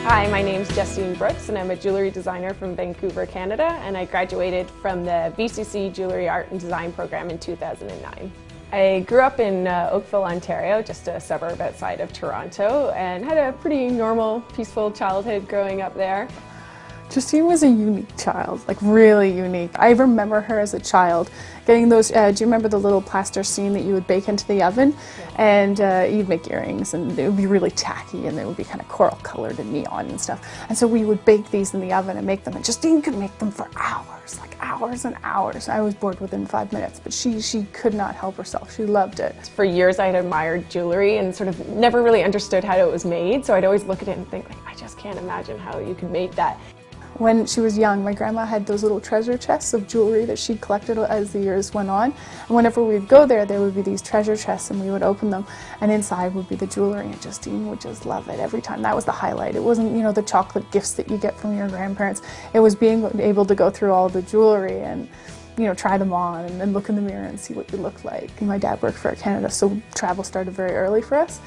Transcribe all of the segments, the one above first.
Hi, my name's Justine Brooks and I'm a jewellery designer from Vancouver, Canada, and I graduated from the VCC Jewellery Art and Design program in 2009. I grew up in Oakville, Ontario, just a suburb outside of Toronto, and had a pretty normal, peaceful childhood growing up there. Justine was a unique child, like really unique. I remember her as a child getting those, do you remember the little plasticine that you would bake into the oven? Yeah. And you'd make earrings and it would be really tacky and they would be kind of coral colored and neon and stuff. And so we would bake these in the oven and make them, and Justine could make them for hours, like hours and hours. I was bored within 5 minutes, but she could not help herself. She loved it. For years I had admired jewellery and sort of never really understood how it was made, so I'd always look at it and think, like, I just can't imagine how you could make that. When she was young, my grandma had those little treasure chests of jewelry that she'd collected as the years went on. And whenever we'd go there, there would be these treasure chests and we would open them, and inside would be the jewelry, and Justine would just love it every time. That was the highlight. It wasn't, you know, the chocolate gifts that you get from your grandparents. It was being able to go through all the jewelry and, you know, try them on and then look in the mirror and see what you look like. And my dad worked for Air Canada, so travel started very early for us.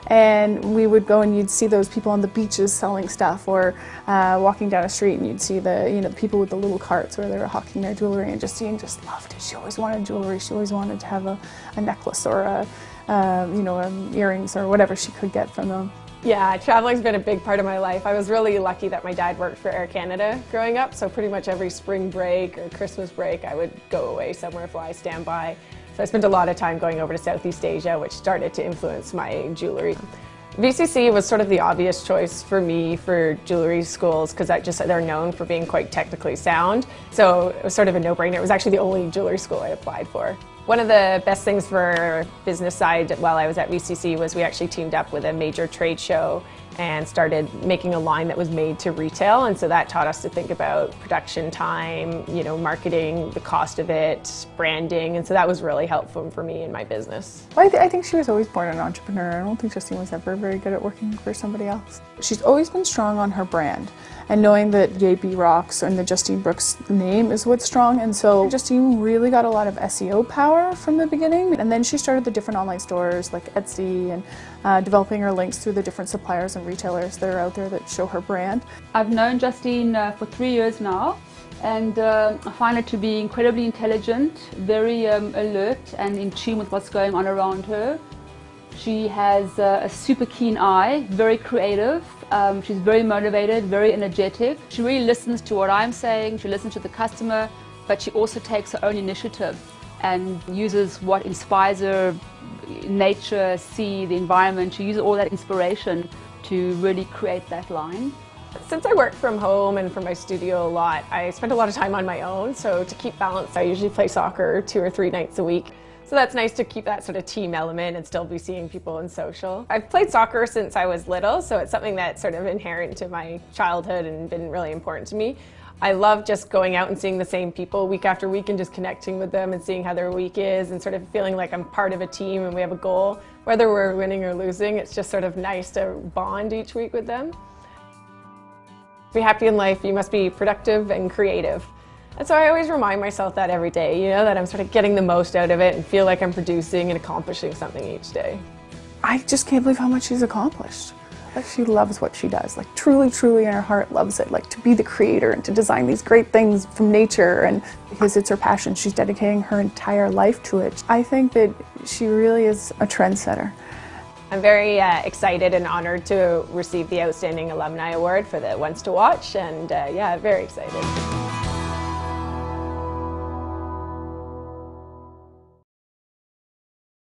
And we would go and you'd see those people on the beaches selling stuff, or walking down a street and you'd see the people with the little carts where they were hawking their jewelry, and Justine just loved it. She always wanted jewelry. She always wanted to have a necklace or earrings or whatever she could get from them. Yeah, traveling's been a big part of my life. I was really lucky that my dad worked for Air Canada growing up, so pretty much every spring break or Christmas break I would go away somewhere, fly standby. So I spent a lot of time going over to Southeast Asia, which started to influence my jewellery. VCC was sort of the obvious choice for me for jewellery schools because they're known for being quite technically sound. So it was sort of a no-brainer. It was actually the only jewellery school I applied for. One of the best things for business side while I was at VCC was we actually teamed up with a major trade show and started making a line that was made to retail, and so that taught us to think about production time, marketing, the cost of it, branding, and so that was really helpful for me in my business. Well, I think she was always born an entrepreneur. I don't think Justine was ever very good at working for somebody else. She's always been strong on her brand, and knowing that JB Rocks and the Justine Brooks name is what's strong, and so Justine really got a lot of SEO power from the beginning, and then she started the different online stores like Etsy and developing her links through the different suppliers and retailers that are out there that show her brand. I've known Justine for 3 years now, and I find her to be incredibly intelligent, very alert and in tune with what's going on around her. She has a super keen eye, very creative, she's very motivated, very energetic. She really listens to what I'm saying, she listens to the customer, but she also takes her own initiative and uses what inspires her, nature, sea, the environment. She uses all that inspiration to really create that line. Since I work from home and from my studio a lot, I spend a lot of time on my own, so to keep balance I usually play soccer 2 or 3 nights a week. So that's nice to keep that sort of team element and still be seeing people in social. I've played soccer since I was little, so it's something that's sort of inherent to my childhood and been really important to me. I love just going out and seeing the same people week after week and just connecting with them and seeing how their week is and sort of feeling like I'm part of a team and we have a goal. Whether we're winning or losing, it's just sort of nice to bond each week with them. To be happy in life, you must be productive and creative. And so I always remind myself that every day, that I'm sort of getting the most out of it and feel like I'm producing and accomplishing something each day. I just can't believe how much she's accomplished. Like, she loves what she does, like truly in her heart loves it, like to be the creator and to design these great things from nature, and because it's her passion, she's dedicating her entire life to it. I think that she really is a trendsetter. I'm very excited and honored to receive the Outstanding Alumni Award for the Ones to Watch, and yeah, very excited.